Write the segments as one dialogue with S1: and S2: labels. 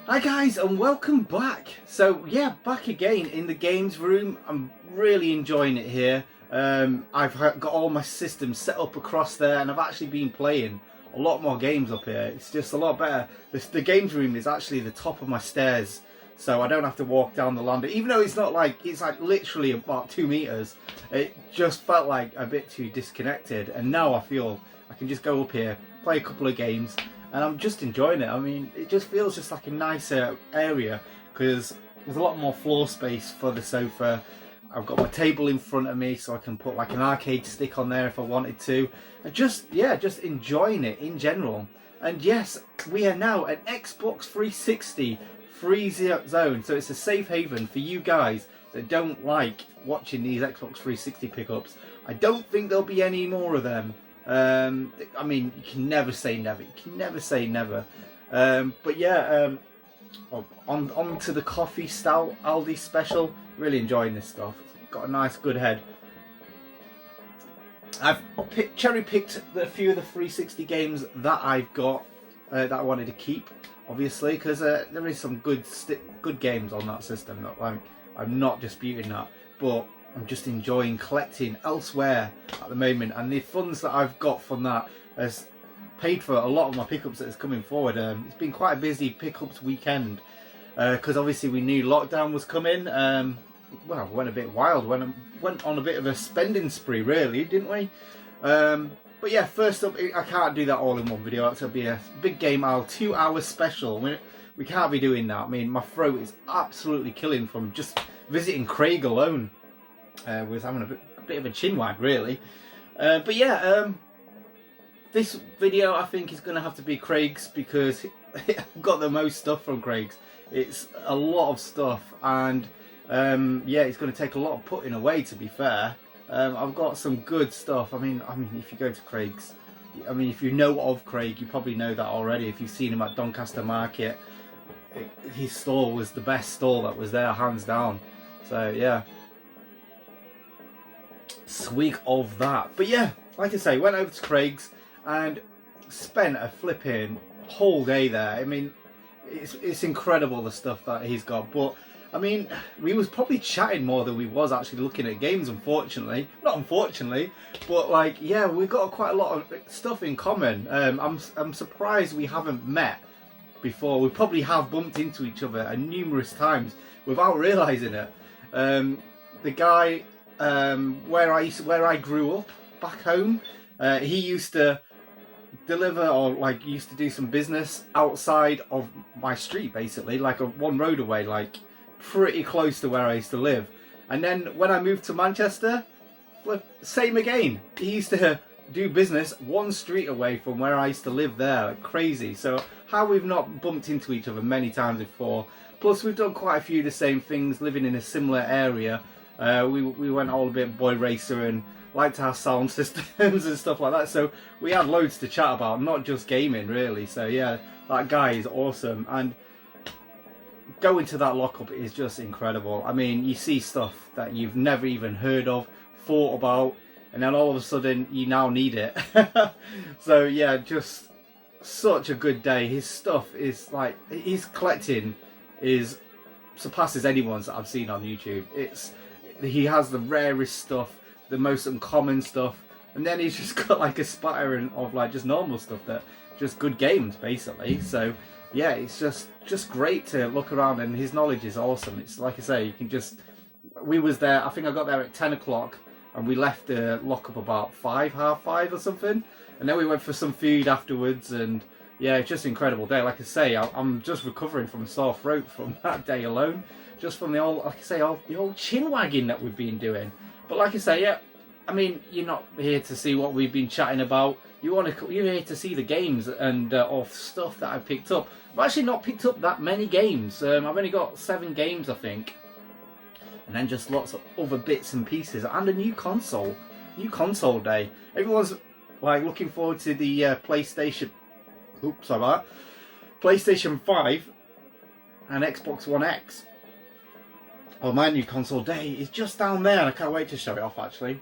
S1: Hi guys and welcome back. So yeah, back again in the games room. I'm really enjoying it here. I've got all my systems set up across there and I've actually been playing a lot more games up here. It's just a lot better. The games room is actually the top of my stairs, so I don't have to walk down the landing. Even though it's not like, it's like literally about 2 meters. It just felt like a bit too disconnected, and now I feel I can just go up here, play a couple of games, and I'm just enjoying it. I mean, it just feels just like a nicer area because there's a lot more floor space for the sofa. I've got my table in front of me so I can put like an arcade stick on there if I wanted to. And just enjoying it in general. And yes, we are now an Xbox 360 free zone, so it's a safe haven for you guys that don't like watching these Xbox 360 pickups. I don't think there'll be any more of them. I mean, you can never say never. You can never say never. But yeah, on to the coffee stout Aldi special. Really enjoying this stuff. It's got a nice good head. I've cherry picked a few of the 360 games that I've got that I wanted to keep, obviously, because there is some good games on that system. That, like, I'm not disputing that, but I'm just enjoying collecting elsewhere at the moment, and the funds that I've got from that has paid for a lot of my pickups that is coming forward. It's been quite a busy pickups weekend because obviously we knew lockdown was coming. Well, went a bit wild, went on a bit of a spending spree, really, didn't we? But yeah, first up, I can't do that all in one video. That's going to be a big game hour, 2-hour special. We can't be doing that. I mean, my throat is absolutely killing from just visiting Craig alone. Was having a bit of a chin wag, really. But yeah, this video I think is going to have to be Craig's because I've got the most stuff from Craig's. It's a lot of stuff, and yeah, it's going to take a lot of putting away, to be fair. I've got some good stuff. I mean, if you go to Craig's, I mean, if you know of Craig, you probably know that already. If you've seen him at Doncaster Market, his store was the best store that was there, hands down. So yeah, swig of that. But yeah, like I say, went over to Craig's and spent a flipping whole day there. I mean, it's incredible the stuff that he's got. But I mean, we was probably chatting more than we was actually looking at games, unfortunately. Not unfortunately, but like, yeah, we've got quite a lot of stuff in common. I'm surprised we haven't met before. We probably have bumped into each other numerous times without realising it. The guy where I grew up back home, he used to deliver, or like used to do some business outside of my street, basically, like one road away, like pretty close to where I used to live. And then when I moved to Manchester, same again. He used to do business one street away from where I used to live there. Like crazy. So how we've not bumped into each other many times before. Plus we've done quite a few of the same things, living in a similar area. We went all a bit boy racer and liked our sound systems and stuff like that. So we had loads to chat about, not just gaming really. So yeah, that guy is awesome. And going to that lockup is just incredible. I mean, you see stuff that you've never even heard of, thought about, and then all of a sudden you now need it. So yeah, just such a good day. His stuff is like, his collecting surpasses anyone's that I've seen on YouTube. He has the rarest stuff, the most uncommon stuff, and then he's just got like a spattering of like just normal stuff, that just good games basically. So yeah, it's just great to look around, and his knowledge is awesome. It's like I say, you can just, we was there, I think I got there at 10 o'clock and we left the lockup about half five or something, and then we went for some food afterwards. And yeah, it's just an incredible day. Like I say, I'm just recovering from a sore throat from that day alone, just from the old, like I say, the old chin wagging that we've been doing. But like I say, yeah, I mean, you're not here to see what we've been chatting about. You're here to see the games and of stuff that I've picked up. I've actually not picked up that many games. I've only got 7 games, I think, and then just lots of other bits and pieces, and a new console day. Everyone's like looking forward to the PlayStation. Oops, sorry about that. PlayStation 5 and Xbox One X. Well, my new console day is just down there, and I can't wait to show it off actually.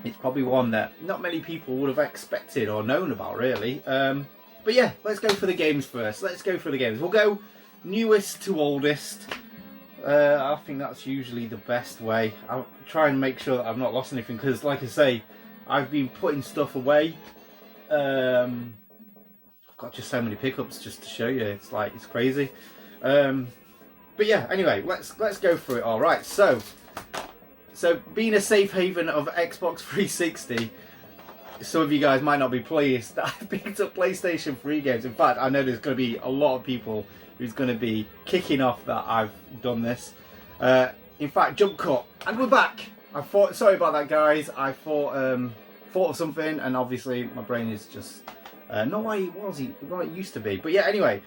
S1: It's probably one that not many people would have expected or known about, really. But But yeah, let's go for the games first. Let's go for the games. We'll go newest to oldest. I think that's usually the best way. I'll try and make sure that I've not lost anything, because like I say, I've been putting stuff away. I've got just so many pickups just to show you. It's like, it's crazy. But yeah, anyway, let's go through it. All right, so being a safe haven of Xbox 360, some of you guys might not be pleased that I picked up PlayStation 3 games. In fact, I know there's going to be a lot of people who's going to be kicking off that I've done this. In fact, jump cut, and we're back. Sorry about that, guys. I thought of something, and obviously my brain is just not what it used to be. But yeah, anyway.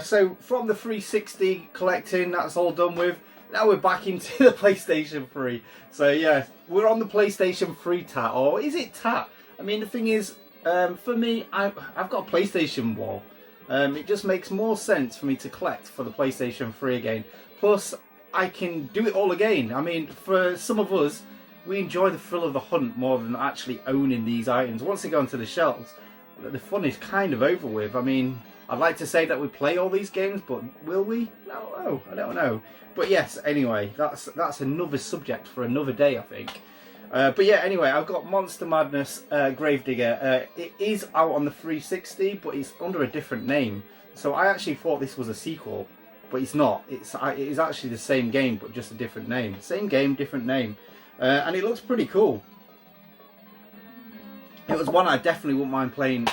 S1: So from the 360 collecting, that's all done with. Now we're back into the PlayStation 3. So yeah, we're on the PlayStation 3 tat, or is it tat? I mean, the thing is, for me, I've got a PlayStation wall. It just makes more sense for me to collect for the PlayStation 3 again. Plus, I can do it all again. I mean, for some of us, we enjoy the thrill of the hunt more than actually owning these items. Once they go onto the shelves, the fun is kind of over with. I mean, I'd like to say that we play all these games, but will we? No, I don't know. But yes, anyway, that's another subject for another day, I think. But yeah, anyway, I've got Monster Madness Gravedigger. It is out on the 360, but it's under a different name. So I actually thought this was a sequel, but it's not. It is actually the same game, but just a different name. Same game, different name. And it looks pretty cool. It was one I definitely wouldn't mind playing.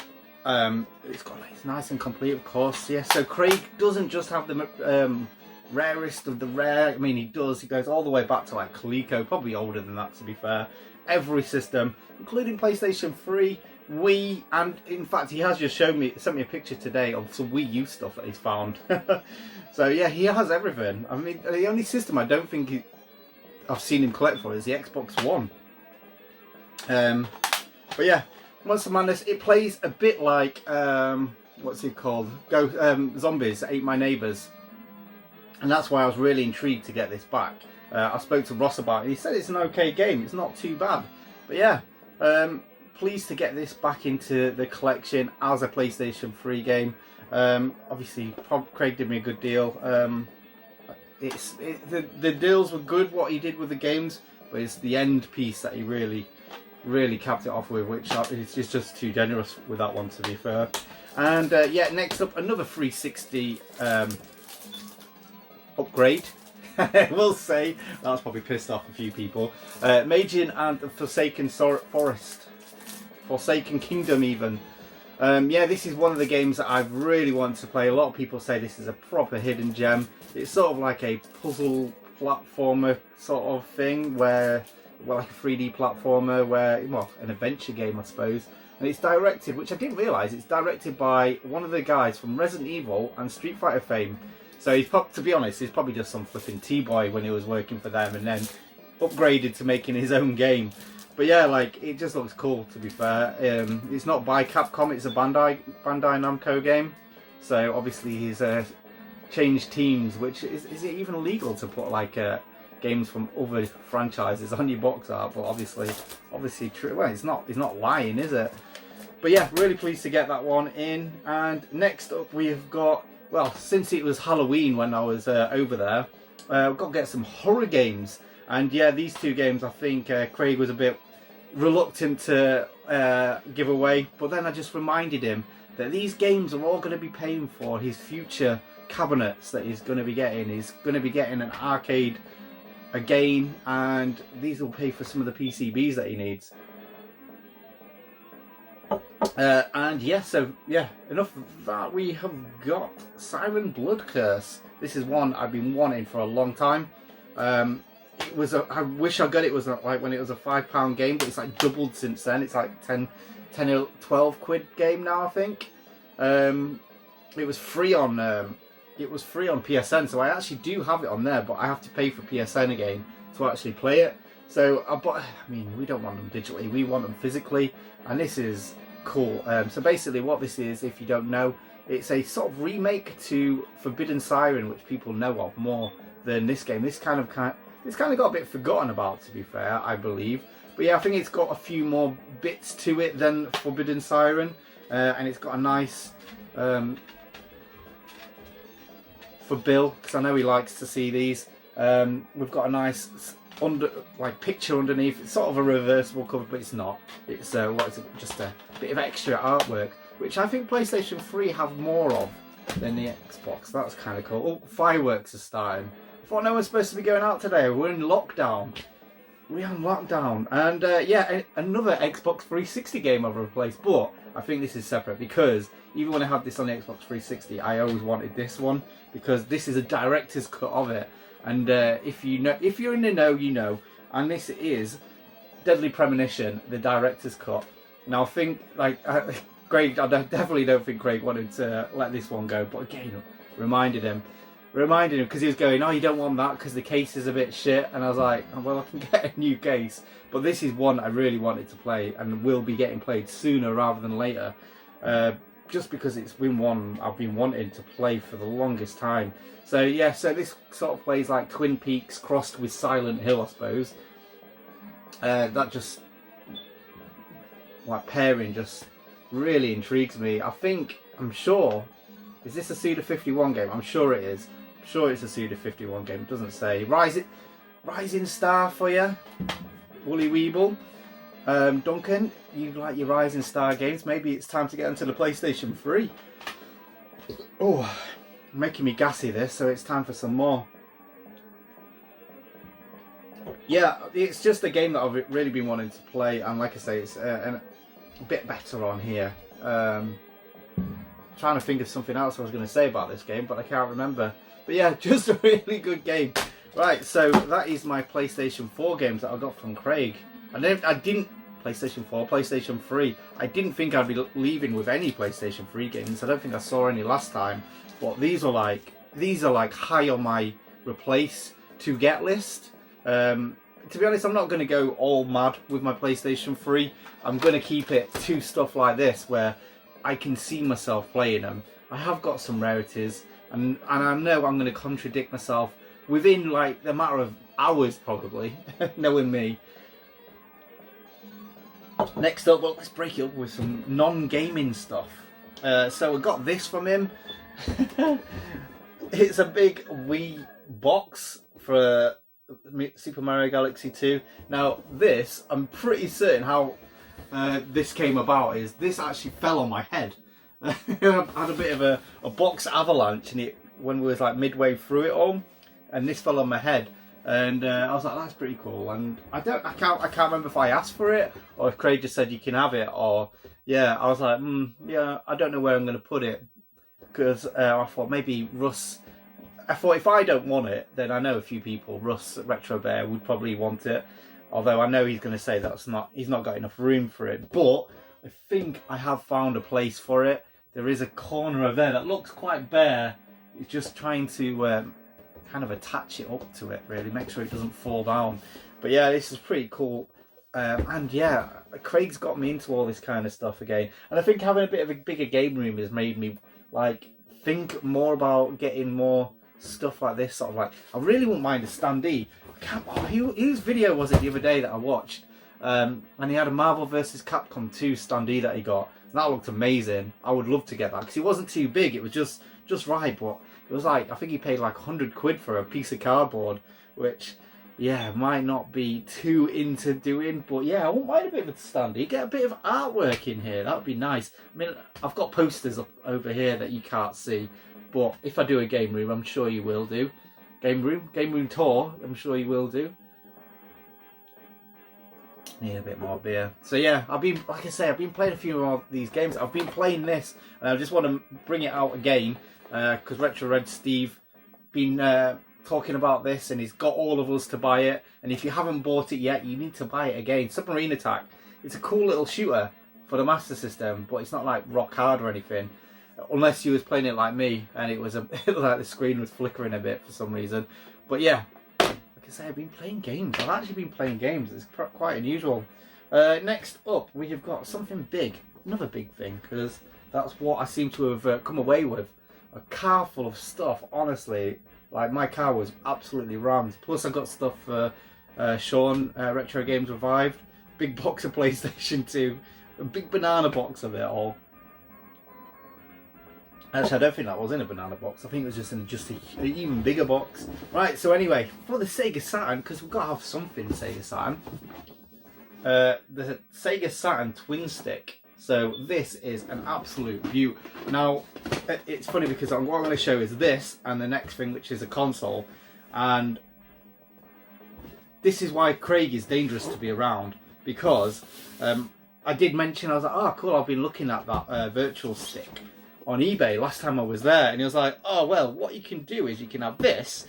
S1: It's nice and complete, of course. Yeah, so Craig doesn't just have the rarest of the rare. I mean, he does. He goes all the way back to like Coleco, probably older than that, to be fair. Every system, including PlayStation 3, Wii, and in fact, he has just sent me a picture today of some Wii U stuff that he's found. So yeah, he has everything. I mean, the only system I don't think I've seen him collect for is the Xbox One. But yeah, Monster Madness. It plays a bit like what's it called? Zombies Ate My Neighbours. And that's why I was really intrigued to get this back. I spoke to Ross about it. He said it's an okay game. It's not too bad. But yeah, pleased to get this back into the collection as a PlayStation 3 game. Obviously, Craig did me a good deal. The deals were good, what he did with the games, but it's the end piece that he really capped it off with, which is just too generous with that one, to be fair. And yeah, next up, another 360 upgrade. We'll say that's probably pissed off a few people. Magian and the Forsaken Forest, Forsaken Kingdom, even. Yeah, this is one of the games that I've really wanted to play. A lot of people say this is a proper hidden gem. It's sort of like a puzzle platformer sort of thing, where, well, like a 3D platformer, where, well, an adventure game, I suppose. And it's directed, which I didn't realise, it's directed by one of the guys from Resident Evil and Street Fighter fame. So he's, to be honest, he's probably just some flipping T-boy when he was working for them, and then upgraded to making his own game. But yeah, like, it just looks cool, to be fair. It's not by Capcom, it's a Bandai Namco game. So obviously he's changed teams, which is it even legal to put like games from other franchises on your box art? But obviously true. Well, it's not lying, is it? But yeah, really pleased to get that one in. And next up we've got, well, since it was Halloween when I was over there, we've got to get some horror games. And yeah, these two games I think Craig was a bit reluctant to give away. But then I just reminded him that these games are all going to be paying for his future cabinets that he's going to be getting. He's going to be getting an arcade again, and these will pay for some of the PCBs that he needs. And yeah, so yeah, enough of that. We have got Siren Blood Curse. This is one I've been wanting for a long time. It was I wish I got it was like when it was a £5 game, but it's like doubled since then. It's like 10 or 12 quid game now, I think. It was free on PSN, so I actually do have it on there, but I have to pay for PSN again to actually play it. So I mean, we don't want them digitally, we want them physically, and this is cool. So basically what this is, if you don't know, it's a sort of remake to Forbidden Siren, which people know of more than this game. This kind of got a bit forgotten about, to be fair, I believe. But yeah, I think it's got a few more bits to it than Forbidden Siren, and it's got a nice for Bill, because I know he likes to see these. We've got a nice picture underneath. It's sort of a reversible cover, but it's not. It's what is it? Just a bit of extra artwork, which I think PlayStation 3 have more of than the Xbox. That's kind of cool. Oh, fireworks are starting. I thought no one's supposed to be going out today. We're in lockdown. We're on lockdown. And yeah, another Xbox 360 game I've replaced. But I think this is separate, because even when I had this on the Xbox 360, I always wanted this one, because this is a director's cut of it. And if you're in the know, you know. And this is Deadly Premonition, the director's cut. Now I think, like, Craig, I definitely don't think Craig wanted to let this one go, but again, reminded him because he was going, oh, you don't want that because the case is a bit shit. And I was like, oh, well, I can get a new case, but this is one I really wanted to play and will be getting played sooner rather than later, just because it's been one I've been wanting to play for the longest time. So yeah, so this sort of plays like Twin Peaks crossed with Silent Hill, I suppose. That just, like, pairing just really intrigues me. I'm sure, is this a Suda51 game? I'm sure it is. I'm sure it's a Suda51 game. It doesn't say. Rising Star for you, Woolly Weeble. Duncan, you like your Rising Star games? Maybe it's time to get into the PlayStation 3. Oh, making me gassy this, so it's time for some more. Yeah, it's just a game that I've really been wanting to play, and like I say, it's a bit better on here. Trying to think of something else I was going to say about this game, but I can't remember. But yeah, just a really good game. Right, so that is my PlayStation 4 games that I got from Craig. And then I didn't, PlayStation 4, PlayStation 3, I didn't think I'd be leaving with any PlayStation 3 games. I don't think I saw any last time. But these are like high on my replace to get list. To be honest, I'm not going to go all mad with my PlayStation 3. I'm going to keep it to stuff like this where I can see myself playing them. I have got some rarities, and I know I'm going to contradict myself within like the matter of hours probably, knowing me. Next up, well, let's break it up with some non-gaming stuff. So I got this from him. It's a big Wii box for Super Mario Galaxy 2. Now this, I'm pretty certain how this came about is this actually fell on my head. I had a bit of a box avalanche, and when we was like midway through it all, and this fell on my head, and I was like, that's pretty cool. And I can't remember if I asked for it or if Craig just said you can have it, or yeah, I was like, yeah, I don't know where I'm going to put it, because I thought maybe Russ. I thought if I don't want it, then I know a few people, Russ at Retro Bear, would probably want it. Although I know he's going to say he's not got enough room for it. But I think I have found a place for it. There is a corner over there that looks quite bare. It's just trying to kind of attach it up to it, really, make sure it doesn't fall down. But yeah, this is pretty cool. And yeah, Craig's got me into all this kind of stuff again. And I think having a bit of a bigger game room has made me like think more about getting more stuff like this. Sort of like, I really wouldn't mind a standee. Whose video was it the other day that I watched? And he had a Marvel vs. Capcom 2 standee that he got. And that looked amazing. I would love to get that, because it wasn't too big. It was just right, but it was like, I think he paid like 100 quid for a piece of cardboard, which, yeah, might not be too into doing, but yeah, I wouldn't mind a bit of a standee. Get a bit of artwork in here, that would be nice. I mean, I've got posters up over here that you can't see, but if I do a game room, I'm sure you will do. Game room tour, I'm sure you will do. Need a bit more beer. So yeah, I've been playing a few more of these games. I've been playing this, and I just want to bring it out again, because Retro Red Steve been talking about this, and he's got all of us to buy it. And if you haven't bought it yet, you need to buy it again. Submarine Attack. It's a cool little shooter for the Master System, but it's not like rock hard or anything. Unless you was playing it like me, and it was like the screen was flickering a bit for some reason. But yeah, like I say, I've been playing games. I've actually been playing games. It's quite unusual. Next up, we have got something big. Another big thing, because that's what I seem to have come away with. A car full of stuff, honestly. Like, my car was absolutely rammed. Plus, I got stuff for Sean, Retro Games Revived. Big box of PlayStation 2. A big banana box of it all. Actually, I don't think that was in a banana box. I think it was just in an even bigger box. Right, so anyway, for the Sega Saturn, because we've got to have something Sega Saturn, the Sega Saturn Twin Stick. So this is an absolute beaut. Now, it's funny because what I'm going to show is this and the next thing, which is a console. And this is why Craig is dangerous to be around, because I did mention, I was like, oh cool, I've been looking at that virtual stick on eBay last time I was there, and he was like, oh well, what you can do is you can have this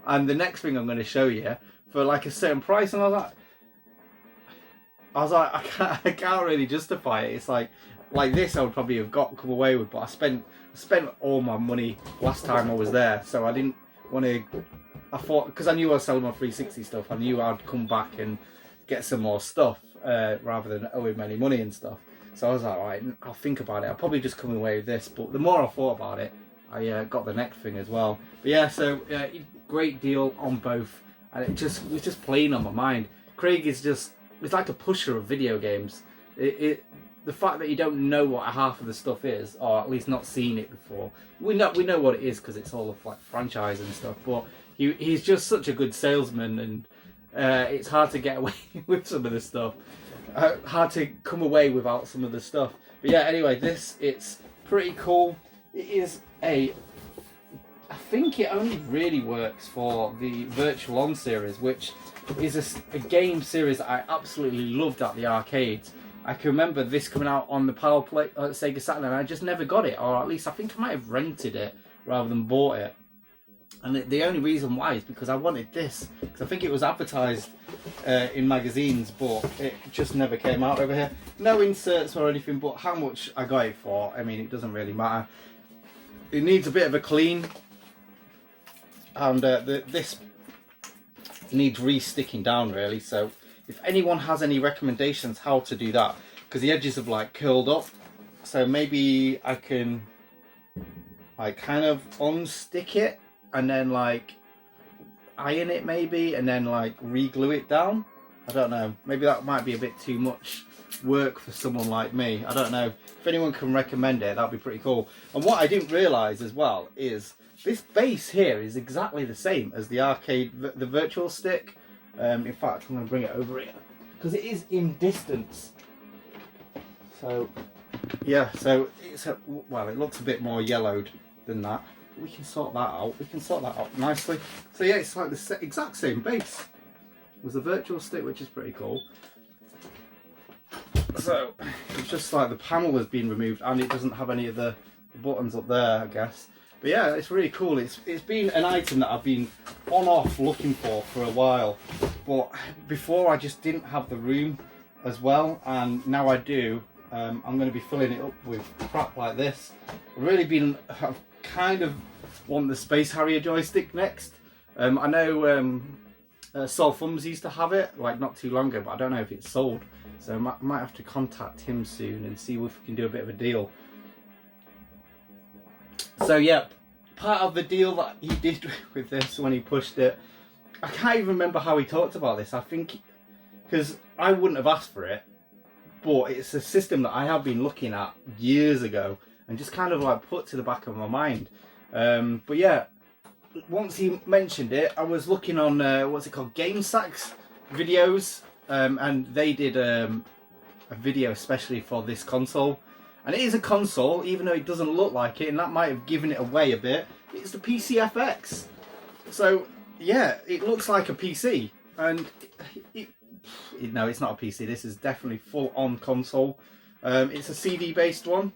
S1: and the next thing I'm going to show you for like a certain price. And I was like, I can't really justify it. It's like this I would probably have come away with, but I spent all my money last time I was there, so I didn't want to. I thought, because I knew I was selling my 360 stuff, I knew I'd come back and get some more stuff rather than owing me any money and stuff. So I was like, alright, I'll think about it. I'll probably just come away with this. But the more I thought about it, I got the next thing as well. But yeah, so great deal on both, and it was just playing on my mind. Craig is just, it's like a pusher of video games. The fact that you don't know what half of the stuff is, or at least not seen it before. We know what it is because it's all of like franchise and stuff. But he's just such a good salesman, and it's hard to get away with some of the stuff. Hard to come away without some of the stuff. But yeah, anyway, it's pretty cool. It is I think it only really works for the Virtual On series, which is a game series that I absolutely loved at the arcades. I can remember this coming out on the Power Play Sega Saturn, and I just never got it, or at least I think I might have rented it rather than bought it. And the only reason why is because I wanted this, because I think it was advertised in magazines, but it just never came out over here. No inserts or anything, but how much I got it for, I mean, it doesn't really matter. It needs a bit of a clean, and this needs re-sticking down really. So if anyone has any recommendations how to do that, because the edges have like curled up, so maybe I can like kind of unstick it and then like iron it maybe, and then like re-glue it down. I don't know, maybe that might be a bit too much work for someone like me. I don't know. If anyone can recommend it, that'd be pretty cool. And what I didn't realise as well is this base here is exactly the same as the arcade, the virtual stick. In fact, I'm going to bring it over here because it is in distance. So yeah, so it's well, it looks a bit more yellowed than that. We can sort that out. We can sort that out nicely. So yeah, it's like the exact same base with the virtual stick, which is pretty cool. So it's just like the panel has been removed, and it doesn't have any of the buttons up there, I guess. But yeah, it's really cool. It's been an item that I've been on-off looking for a while. But before I just didn't have the room as well, and now I do. I'm going to be filling it up with crap like this. I've kind of want the Space Harrier joystick next. I know Sol Thumbs used to have it like not too long ago, but I don't know if it's sold. So I might have to contact him soon and see if we can do a bit of a deal. So yeah, part of the deal that he did with this when he pushed it, I can't even remember how he talked about this. I think because I wouldn't have asked for it, but it's a system that I have been looking at years ago and just kind of like put to the back of my mind. But yeah, once he mentioned it, I was looking on what's it called, GameSack's videos, and they did a video especially for this console. And it is a console, even though it doesn't look like it, and that might have given it away a bit. It's the PCFX. So yeah, it looks like a PC, and no, it's not a PC. This is definitely full-on console. It's a CD-based one.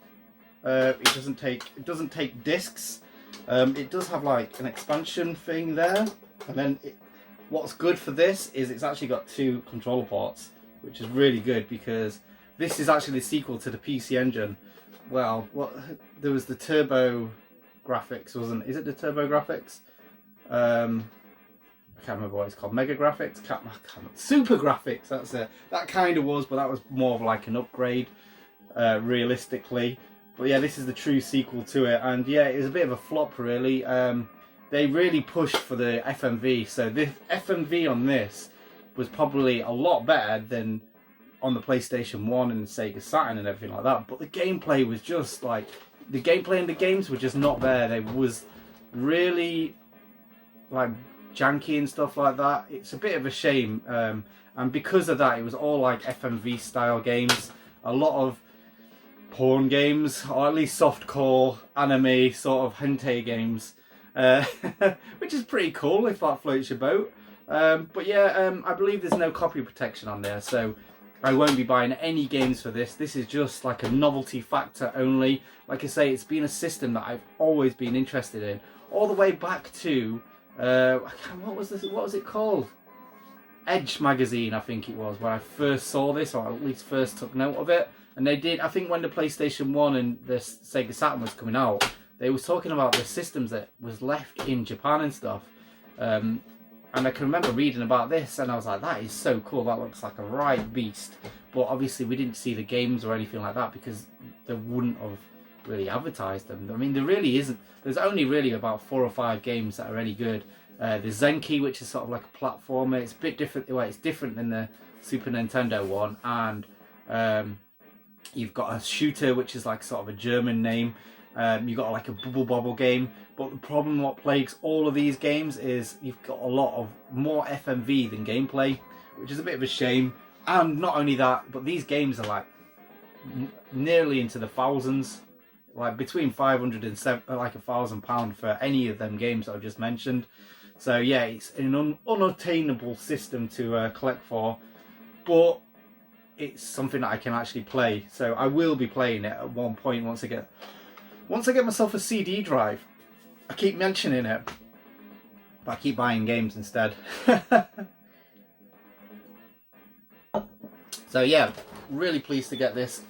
S1: It doesn't take discs. It does have like an expansion thing there, and then what's good for this is it's actually got 2 controller ports, which is really good because this is actually the sequel to the PC Engine. Well, there was the Turbo Graphics, wasn't it? Is it the Turbo Graphics? I can't remember what it's called. Mega Graphics? Super Graphics, that's it. That kind of was, but that was more of like an upgrade, realistically. But yeah, this is the true sequel to it, and yeah, it was a bit of a flop really. They really pushed for the FMV, so the FMV on this was probably a lot better than on the PlayStation 1 and the Sega Saturn and everything like that, but the gameplay was just like the gameplay in the games were just not there. They was really like janky and stuff like that. It's a bit of a shame, and because of that, it was all like FMV style games. A lot of porn games, or at least softcore anime sort of hentai games, which is pretty cool if that floats your boat. But yeah, I believe there's no copy protection on there, so I won't be buying any games for this. This is just like a novelty factor only. Like I say, it's been a system that I've always been interested in, all the way back to what was it called? Edge magazine, I think it was, where I first saw this, or at least first took note of it. And they did, I think when the PlayStation 1 and the Sega Saturn was coming out, they was talking about the systems that was left in Japan and stuff. And I can remember reading about this, and I was like, that is so cool, that looks like a right beast. But obviously we didn't see the games or anything like that, because they wouldn't have really advertised them. I mean, there really isn't, there's only really about 4 or 5 games that are any good. There's Zenki, which is sort of like a platformer. It's a bit different, well, it's different than the Super Nintendo one. And you've got a shooter, which is like sort of a German name. You've got like a Bubble Bobble game. But the problem what plagues all of these games is you've got a lot of more FMV than gameplay, which is a bit of a shame. And not only that, but these games are like nearly into the thousands, like between 500 and like £1,000 for any of them games that I've just mentioned. So yeah, it's an unattainable system to collect for, but it's something that I can actually play. So I will be playing it at one point once I get myself a CD drive. I keep mentioning it, but I keep buying games instead. So yeah, really pleased to get this.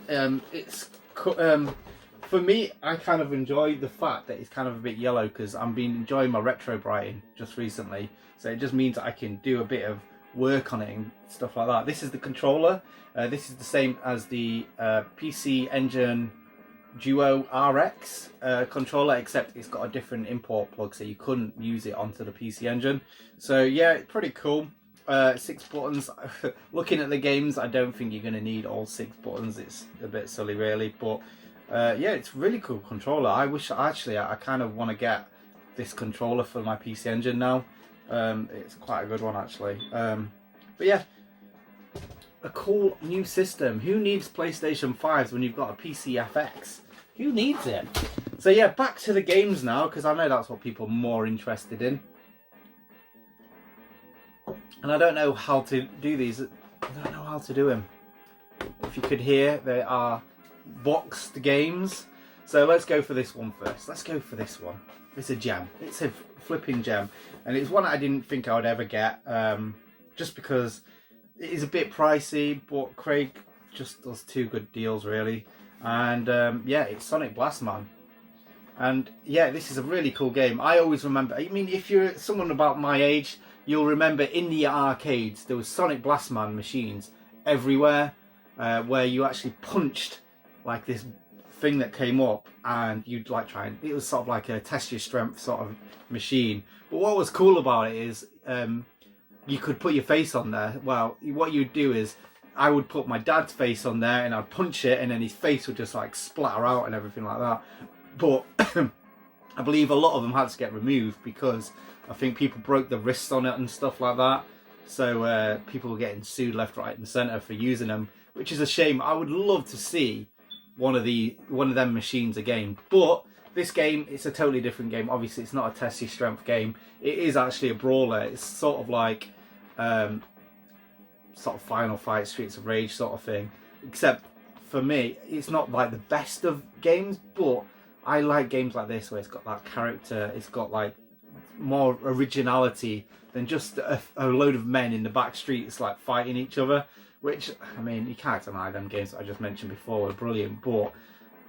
S1: For me, I kind of enjoy the fact that it's kind of a bit yellow, because I've been enjoying my retro brighting just recently. So it just means that I can do a bit of work on it and stuff like that. This is the controller. This is the same as the PC Engine Duo RX controller, except it's got a different import plug, so you couldn't use it onto the PC Engine. So yeah, it's pretty cool. 6 buttons. Looking at the games, I don't think you're going to need all 6 buttons. It's a bit silly really, but yeah, it's a really cool controller. I wish, actually, I kind of want to get this controller for my PC Engine now. It's quite a good one actually. But yeah, a cool new system. Who needs PlayStation 5s when you've got a PC FX? Who needs it? So yeah, back to the games now, because I know that's what people are more interested in. And I don't know how to do these. I don't know how to do them. If you could hear, they are boxed games. So let's go for this one first. Let's go for this one. It's a gem. It's a flipping gem. And it's one I didn't think I would ever get. Just because it is a bit pricey, but Craig just does 2 good deals really. And yeah, it's Sonic Blast Man. And yeah, this is a really cool game. I always remember, I mean, if you're someone about my age, you'll remember in the arcades there was Sonic Blast Man machines everywhere, where you actually punched like this thing that came up, and you'd like try and, it was sort of like a test your strength sort of machine. But what was cool about it is you could put your face on there. Well, what you'd do is I would put my dad's face on there and I'd punch it, and then his face would just like splatter out and everything like that. But I believe a lot of them had to get removed because I think people broke the wrists on it and stuff like that. So people were getting sued left, right and centre for using them, which is a shame. I would love to see one of them machines again. But this game, it's a totally different game. Obviously, it's not a test your strength game. It is actually a brawler. It's sort of like sort of Final Fight, Streets of Rage sort of thing. Except for me, it's not like the best of games, but I like games like this where it's got that character. It's got like more originality than just a load of men in the back streets like fighting each other. Which, I mean, you can't deny them games that I just mentioned before are brilliant, but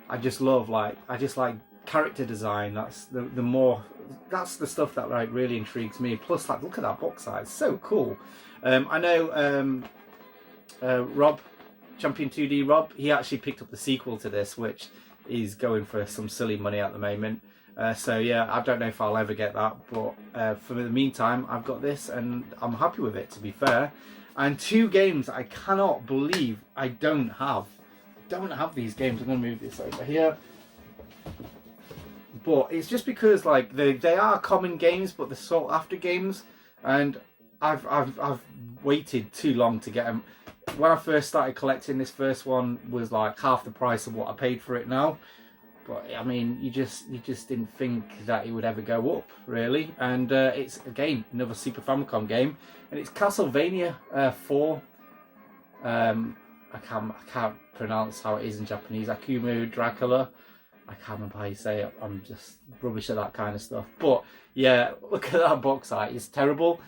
S1: I just love like character design. That's that's the stuff that like really intrigues me. Plus, like, look at that box art, it's so cool. I know Rob, Champion 2D Rob, he actually picked up the sequel to this, which is going for some silly money at the moment. So yeah, I don't know if I'll ever get that, but for the meantime, I've got this and I'm happy with it, to be fair. And 2 games I cannot believe I don't have. These games. I'm going to move this over here. But it's just because like they are common games, but they're sought after games, and I've waited too long to get them. When I first started collecting, this first one was like half the price of what I paid for it now. But I mean, you just didn't think that it would ever go up, really. And it's again another Super Famicom game, and it's Castlevania 4. I can't pronounce how it is in Japanese. Akumu Dracula. I can't remember how you say it. I'm just rubbish at that kind of stuff. But yeah, look at that box art. It's terrible.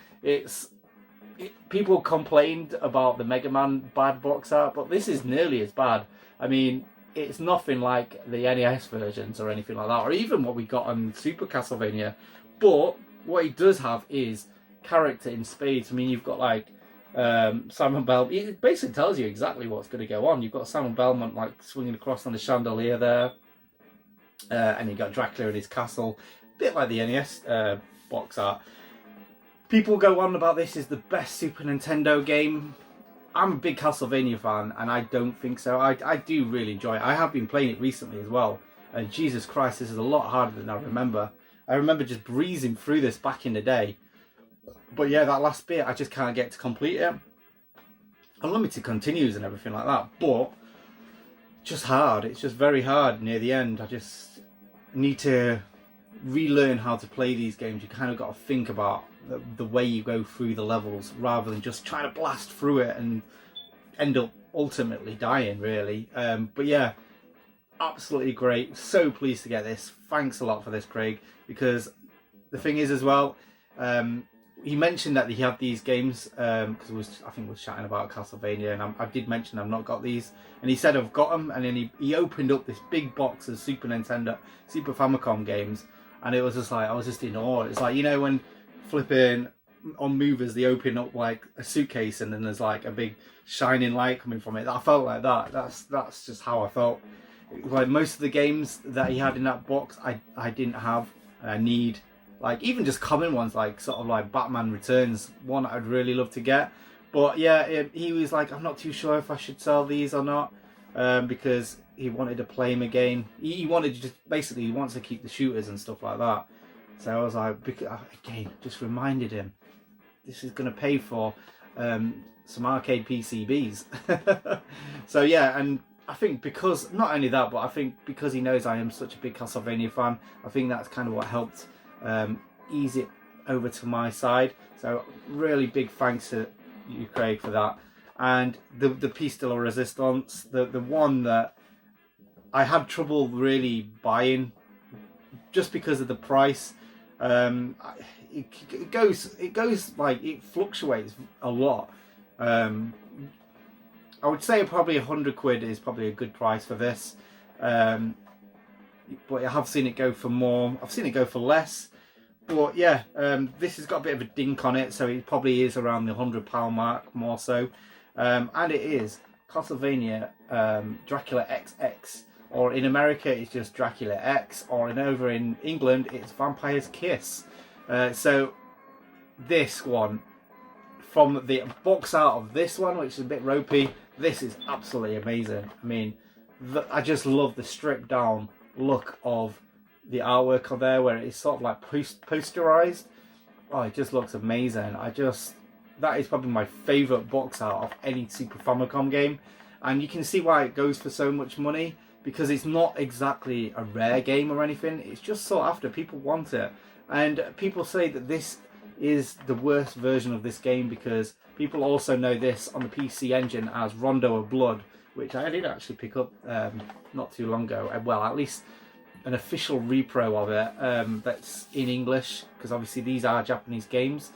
S1: People complained about the Mega Man bad box art, but this is nearly as bad. I mean, it's nothing like the NES versions or anything like that, or even what we got on Super Castlevania. But what it does have is character in spades. I mean, you've got like Simon Belmont. It basically tells you exactly what's going to go on. You've got Simon Belmont like swinging across on the chandelier there. And you got Dracula in his castle, a bit like the NES box art. People go on about this is the best Super Nintendo game. I'm a big Castlevania fan, and I don't think so. I do really enjoy it. I have been playing it recently as well, and Jesus Christ, this is a lot harder than I remember. I remember just breezing through this back in the day. But yeah, that last bit, I just can't get to complete it. Unlimited continues and everything like that, but just hard. It's just very hard near the end. I just need to relearn how to play these games. You kind of got to think about the way you go through the levels rather than just trying to blast through it and end up ultimately dying, really. But yeah, absolutely great. So pleased to get this. Thanks a lot for this, Craig, because the thing is as well, he mentioned that he had these games because I think we was chatting about Castlevania, and I did mention I've not got these, and he said I've got them, and then he opened up this big box of Super Famicom games, and it was just like I was just in awe. It's like, you know, when flipping on movers they open up like a suitcase and then there's like a big shining light coming from it. I felt like that. That's just how I felt. Like most of the games that he had in that box, I didn't have, and I need. Like even just common ones, like sort of like Batman Returns, one I'd really love to get. But yeah, he was like, I'm not too sure if I should sell these or not, because he wanted to play him again. He wanted to basically he wants to keep the shooters and stuff like that. So I was like, again, just reminded him, this is going to pay for some arcade PCBs. So yeah, and I think because not only that, but I think because he knows I am such a big Castlevania fan, I think that's kind of what helped ease it over to my side. So really big thanks to you, Craig, for that. And the piece de la resistance, the one that I had trouble really buying just because of the price. It goes like, it fluctuates a lot. I would say probably £100 is probably a good price for this. But I have seen it go for more. I've seen it go for less. But yeah, this has got a bit of a dink on it, so it probably is around the £100 mark, more so. And it is Castlevania Dracula XX, or in America it's just Dracula X, or over in England it's Vampire's Kiss. So this one, from the box art of this one, which is a bit ropey, this is absolutely amazing. I mean, I just love the stripped down look of the artwork on there, where it's sort of like posterized. Oh, it just looks amazing. That is probably my favorite box art of any Super Famicom game, and you can see why it goes for so much money, because it's not exactly a rare game or anything. It's just sought after. People want it, and people say that this is the worst version of this game because people also know this on the PC Engine as Rondo of Blood, which I did actually pick up not too long ago. Well, at least an official repro of it that's in English, because obviously these are Japanese games.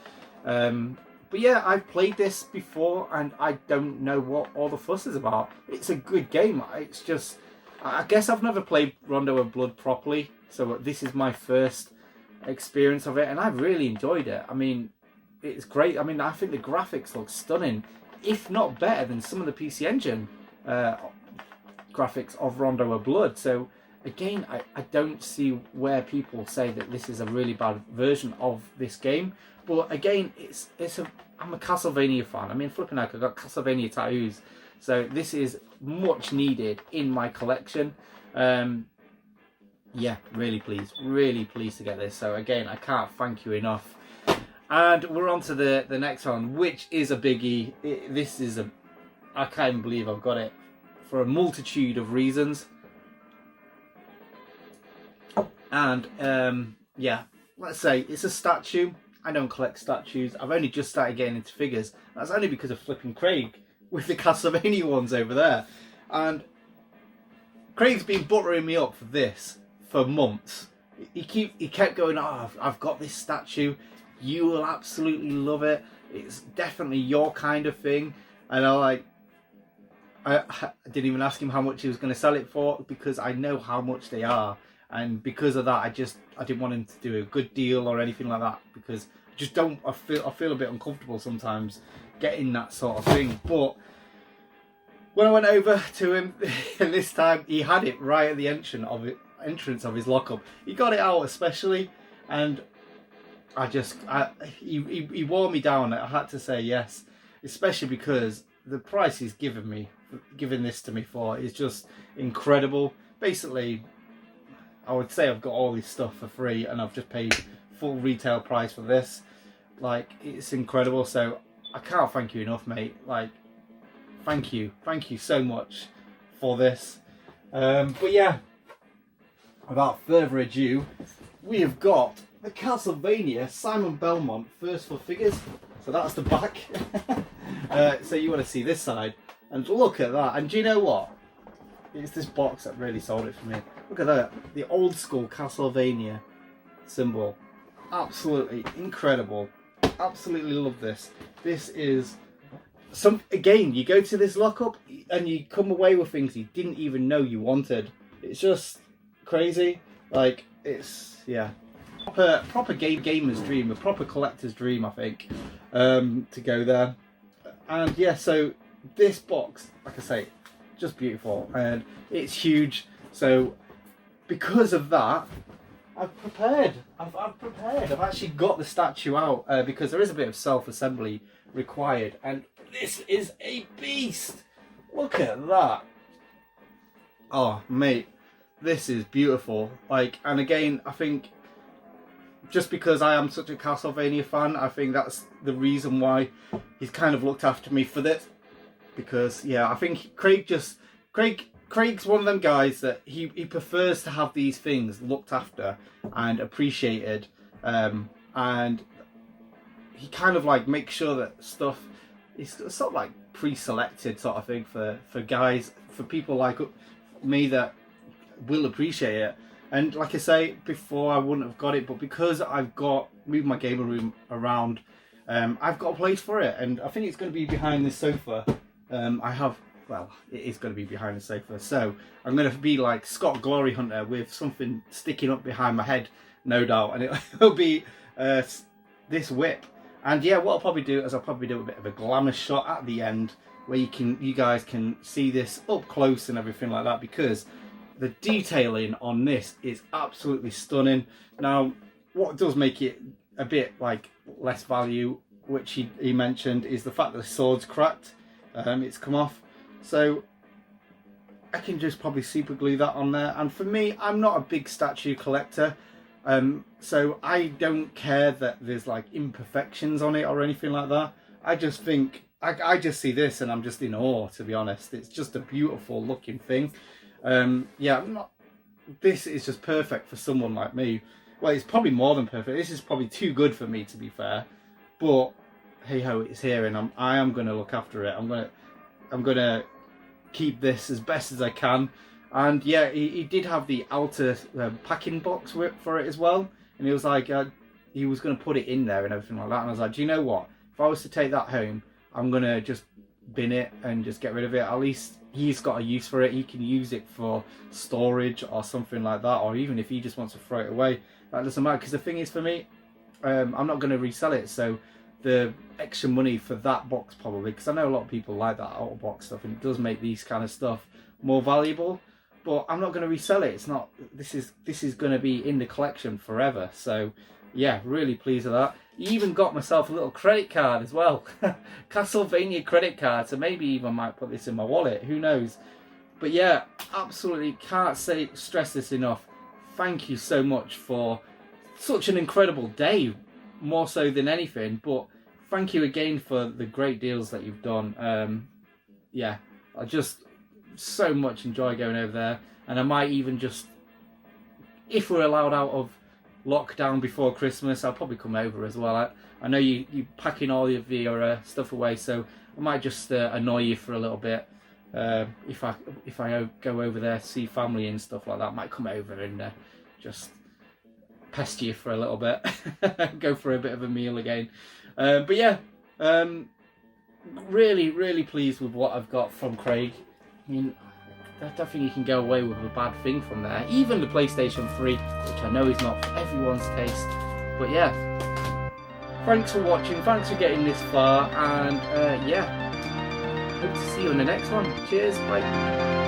S1: But yeah, I've played this before and I don't know what all the fuss is about. It's a good game. It's just, I guess I've never played Rondo of Blood properly, so this is my first experience of it, and I've really enjoyed it. I mean, it's great. I mean, I think the graphics look stunning, if not better than some of the PC Engine graphics of Rondo of Blood. So again, I don't see where people say that this is a really bad version of this game. But again, I'm a Castlevania fan. I mean, flipping heck, I've got Castlevania tattoos, so this is much needed in my collection. yeah, really pleased to get this. So again, I can't thank you enough. And we're on to the next one, which is a biggie. I can't even believe I've got it for a multitude of reasons. And yeah, let's say it's a statue. I don't collect statues. I've only just started getting into figures. That's only because of flipping Craig with the Castlevania ones over there. And Craig's been buttering me up for this for months. He kept going, oh, I've got this statue. You will absolutely love it. It's definitely your kind of thing. And I didn't even ask him how much he was going to sell it for, because I know how much they are. And because of that, I didn't want him to do a good deal or anything like that, because I feel a bit uncomfortable sometimes getting that sort of thing. But when I went over to him, and this time he had it right at the entrance of his lockup. He got it out especially, and he wore me down. I had to say yes, especially because the price he's giving this to me for is just incredible. Basically, I would say I've got all this stuff for free, and I've just paid full retail price for this. Like, it's incredible. So I can't thank you enough, mate. Like, thank you so much for this. But yeah, without further ado, we have got the Castlevania Simon Belmont First for Figures. So that's the back. So you want to see this side, and look at that. And do you know what? It's this box that really sold it for me. Look at that, the old school Castlevania symbol. Absolutely incredible. Absolutely love this. This is again, you go to this lockup and you come away with things you didn't even know you wanted. It's just crazy. Like, it's, yeah, proper gamer's dream, a proper collector's dream, I think, to go there. And yeah, so this box, like I say, just beautiful, and it's huge. So because of that, I've prepared. I've actually got the statue out, because there is a bit of self-assembly required, and this is a beast. Look at that. Oh mate, this is beautiful. Like, and again, I think just because I am such a Castlevania fan, I think that's the reason why he's kind of looked after me for this. Because yeah, I think Craig's one of them guys that he prefers to have these things looked after and appreciated, and he kind of like makes sure that stuff is sort of like pre-selected sort of thing for guys, for people like me that will appreciate it. And like I say, before I wouldn't have got it, but because I've moved my gamer room around, I've got a place for it, and I think it's going to be behind this sofa. Well, it is going to be behind the sofa, so I'm going to be like Scott Glory Hunter with something sticking up behind my head, no doubt, and it'll be this whip. And yeah, what I'll probably do is I'll probably do a bit of a glamour shot at the end where you guys can see this up close and everything like that, because the detailing on this is absolutely stunning. Now, what does make it a bit like less value, which he mentioned, is the fact that the sword's cracked. It's come off, so I can just probably super glue that on there. And for me, I'm not a big statue collector, so I don't care that there's like imperfections on it or anything like that. I just think I just see this and I'm just in awe, to be honest. It's just a beautiful looking thing. Yeah, this is just perfect for someone like me. Well, it's probably more than perfect. This is probably too good for me, to be fair, but hey ho, it's here, and I am going to look after it. I'm gonna keep this as best as I can. And yeah, he did have the outer packing box for it as well, and he was like, he was going to put it in there and everything like that. And I was like, do you know what? If I was to take that home, I'm gonna just bin it and just get rid of it. At least he's got a use for it. He can use it for storage or something like that, or even if he just wants to throw it away, that doesn't matter. Because the thing is, for me, I'm not going to resell it, so the extra money for that box, probably, because I know a lot of people like that out of box stuff, and it does make these kind of stuff more valuable, but I'm not going to resell it. It's not, this is going to be in the collection forever. So yeah, really pleased with that. Even got myself a little credit card as well. Castlevania credit card, so maybe even might put this in my wallet, who knows. But yeah, absolutely can't stress this enough. thank you so much for such an incredible day, more so than anything. But thank you again for the great deals that you've done. Yeah, I just so much enjoy going over there, and I might even just, if we're allowed out of lockdown before Christmas, I'll probably come over as well. I know you're packing all of your stuff away, so I might just annoy you for a little bit. If I go over there to see family and stuff like that, I might come over and just pester you for a little bit, go for a bit of a meal again. But yeah, really pleased with what I've got from Craig. I mean, I don't think you can go away with a bad thing from there. Even the PlayStation 3, which I know is not for everyone's taste. But yeah, thanks for watching, thanks for getting this far, and yeah, hope to see you in the next one. Cheers, bye.